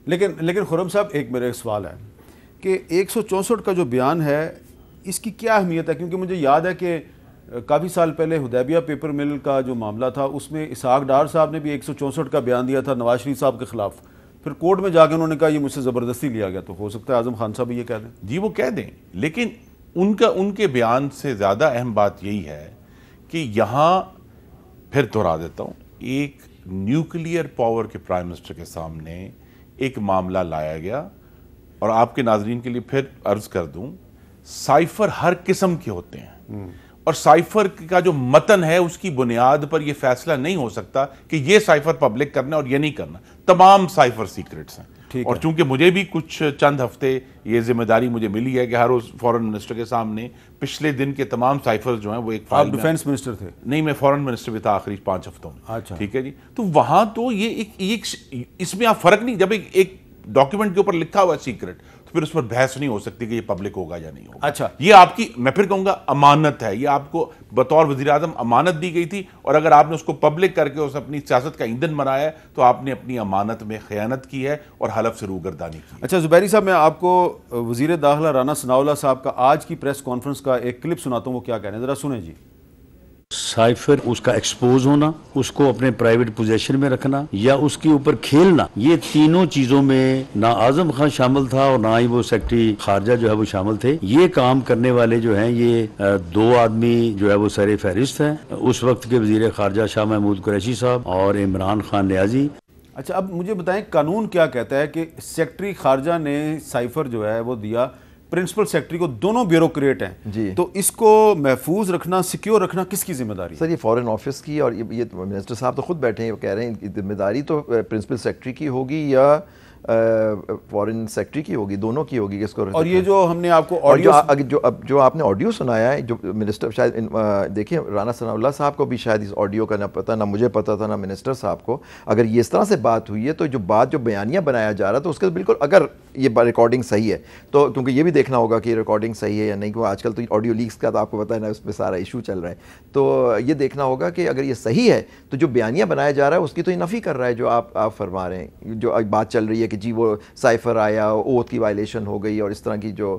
لیکن خرم صاحب ایک میرا سوال ہے کہ 164 کا جو بیان ہے اس کی کیا اہمیت ہے؟ کیونکہ مجھے یاد ہے کہ کافی سال پہلے حدیبیہ پیپر مل کا جو معاملہ تھا اس میں اسحاق ڈار صاحب نے بھی 164 کا بیان دیا تھا نواز شریف صاحب کے خلاف، پھر کورٹ میں جا کے انہوں نے کہا یہ مجھ سے زبردستی لیا گیا، تو ہو سکتا ہے اعظم خان صاحب یہ کہہ دیں۔ جی وہ کہہ دیں، لیکن ان کے بیان سے زیادہ اہم بات یہی ہے کہ یہاں پھر دہرا دیتا ہوں، ایک نیوکلیئر پاور کے پرائم منسٹر کے سامنے ایک معاملہ لایا گیا، اور آپ کے ناظرین کے لیے پھر عرض کر دوں، سائفر ہر قسم کے ہوتے ہیں، اور سائفر کا جو متن ہے اس کی بنیاد پر یہ فیصلہ نہیں ہو سکتا کہ یہ سائفر پبلک کرنا اور یہ نہیں کرنا، تمام سائفر سیکرٹس ہیں۔ اور چونکہ مجھے بھی کچھ چند ہفتے یہ ذمہ داری مجھے ملی ہے کہ ہر اس فورن منسٹر کے سامنے پچھلے دن کے تمام سائفر جو ہیں وہ ایک فائل میں، آپ ڈیفینس منسٹر تھے؟ نہیں، میں فورن منسٹر بھی تھا آخری 5 ہفتوں میں۔ اچھا ٹھیک ہے جی، تو وہاں تو یہ ایک اس میں آپ فرق نہیں، جب ایک ڈاکیومنٹ کے اوپر لکھا ہوا ہے سیکرٹ تو پھر اس پر بحث نہیں ہو سکتی کہ یہ پبلک ہوگا یا نہیں ہوگا۔ اچھا، یہ آپ کی، میں پھر کہوں گا، امانت ہے، یہ آپ کو بطور وزیر اعظم امانت دی گئی تھی، اور اگر آپ نے اس کو پبلک کر کے اس اپنی سیاست کا ایندھن بنایا ہے تو آپ نے اپنی امانت میں خیانت کی ہے اور حلف سے روگردانی کی ہے۔ اچھا زبیری صاحب، میں آپ کو وزیر داخلہ رانا ثناءاللہ صاحب کا آج کی پریس کانفرنس کا ایک کلپ سناتا ہوں، وہ کیا کہہ رہے ہیں، ذرا سنیں جی۔ سائفر اس کا ایکسپوز ہونا، اس کو اپنے پرائیویٹ پوزیشن میں رکھنا یا اس کے اوپر کھیلنا، یہ تینوں چیزوں میں نہ اعظم خان شامل تھا اور نہ ہی وہ سیکرٹری خارجہ جو ہے وہ شامل تھے۔ یہ کام کرنے والے جو ہیں یہ 2 آدمی جو ہے وہ سر فہرست ہیں، اس وقت کے وزیر خارجہ شاہ محمود قریشی صاحب اور عمران خان نیازی۔ اچھا اب مجھے بتائیں قانون کیا کہتا ہے کہ سیکرٹری خارجہ نے سائفر جو ہے وہ دیا پرنسپل سیکرٹری کو، دونوں بیوروکریٹ ہیں جی، تو اس کو محفوظ رکھنا، سیکیور رکھنا کس کی ذمہ داری ہے؟ سر یہ فورن آفس کی، اور یہ منسٹر صاحب تو خود بیٹھے ہیں، وہ کہہ رہے ہیں ذمہ داری تو پرنسپل سیکرٹری کی ہوگی یا فورن سیکرٹری کی ہوگی، دونوں کی ہوگی اس کو۔ اور یہ جو ہم نے آپ کو جو آپ نے آڈیو سنایا ہے، جو منسٹر شاید دیکھیں رانا ثناء اللہ صاحب کو بھی شاید اس آڈیو کا نہ پتہ، نہ مجھے پتہ تھا، نہ منسٹر صاحب کو، اگر یہ اس طرح سے بات ہوئی ہے تو جو بات جو بیانیہ بنایا جا رہا تو اس کے بالکل، اگر یہ ریکارڈنگ صحیح ہے تو، کیونکہ یہ بھی دیکھنا ہوگا کہ ریکارڈنگ صحیح ہے یا نہیں، کیونکہ آج کل تو آڈیو لیکس کا تو آپ کو پتہ ہے نا، اس پہ سارا ایشو چل رہا ہے، تو یہ دیکھنا ہوگا کہ اگر یہ صحیح ہے تو جو بیانیہ بنایا جا رہا ہے اس کی تو یہ نفی کر رہا ہے جو آپ فرما رہے ہیں، جو بات چل رہی ہے کہ جی وہ سائفر آیا، اوتھ کی وائلیشن ہو گئی اور اس طرح کی جو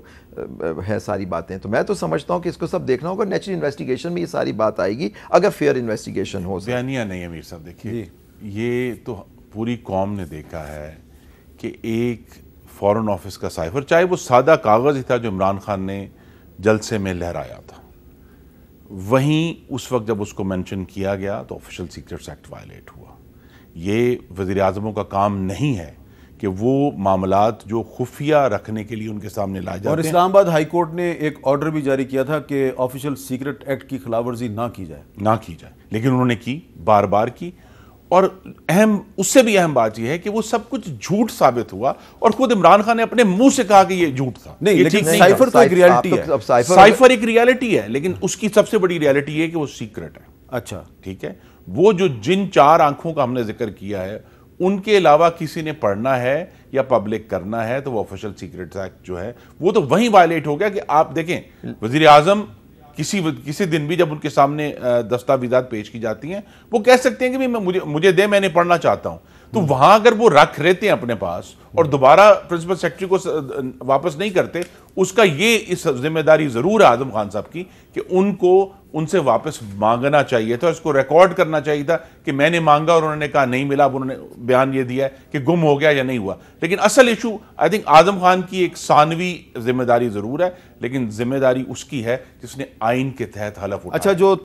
ہے ساری باتیں۔ تو میں تو سمجھتا ہوں کہ اس کو سب دیکھنا ہوگا، نیچرل انویسٹیگیشن میں یہ ساری بات آئے گی اگر فیئر انویسٹیگیشن ہو۔ بیانیہ نہیں امیر صاحب، دیکھیے یہ تو پوری قوم نے دیکھا ہے کہ ایک فورن آفس کا سائفر، چاہے وہ سادہ کاغذ ہی تھا جو عمران خان نے جلسے میں لہرایا تھا، وہیں اس وقت جب اس کو مینشن کیا گیا تو آفیشل سیکرٹس ایکٹ وائلیٹ ہوا۔ یہ وزیر اعظموں کا کام نہیں ہے کہ وہ معاملات جو خفیہ رکھنے کے لیے ان کے سامنے لائے جاتے ہیں۔ اور اسلام آباد ہائی کورٹ نے ایک آرڈر بھی جاری کیا تھا کہ آفیشل سیکرٹ ایکٹ کی خلاف ورزی نہ کی جائے، لیکن انہوں نے کی، بار بار کی، اور اس سے بھی اہم بات یہ ہے کہ وہ سب کچھ جھوٹ ثابت ہوا، اور خود عمران خان نے اپنے منہ سے کہا کہ یہ جھوٹ تھا۔ نہیں، لیکن سائفر تو ایک ریالٹی ہے، سائفر ایک ریالٹی ہے، لیکن اس کی سب سے بڑی ریالٹی یہ ہے کہ وہ سیکرٹ ہے۔ اچھا ٹھیک ہے، وہ جو جن 4 آنکھوں کا ہم نے ذکر کیا ہے ان کے علاوہ کسی نے پڑھنا ہے یا پبلک کرنا ہے تو وہ آفیشل سیکرٹس ایکٹ جو ہے وہ تو وہیں وائلیٹ ہو گیا۔ کہ آپ دیکھیں وزیر اعظم کسی دن بھی جب ان کے سامنے دستاویزات پیش کی جاتی ہیں وہ کہہ سکتے ہیں کہ مجھے دے، میں نے پڑھنا چاہتا ہوں، تو وہاں اگر وہ رکھ رہتے ہیں اپنے پاس اور دوبارہ پرنسپل سیکرٹری کو واپس نہیں کرتے، اس کا یہ ذمہ داری ضرور ہے اعظم خان صاحب کی کہ ان کو ان سے واپس مانگنا چاہیے تھا، اس کو ریکارڈ کرنا چاہیے تھا کہ میں نے مانگا اور انہوں نے کہا نہیں ملا، اب انہوں نے بیان یہ دیا ہے کہ گم ہو گیا یا نہیں ہوا۔ لیکن اصل issue I think Azam Khan کی ایک ثانوی ذمہ داری ضرور ہے، لیکن ذمہ داری اس کی ہے جس نے آئین کے تحت حلف اٹھایا۔ اچھا جو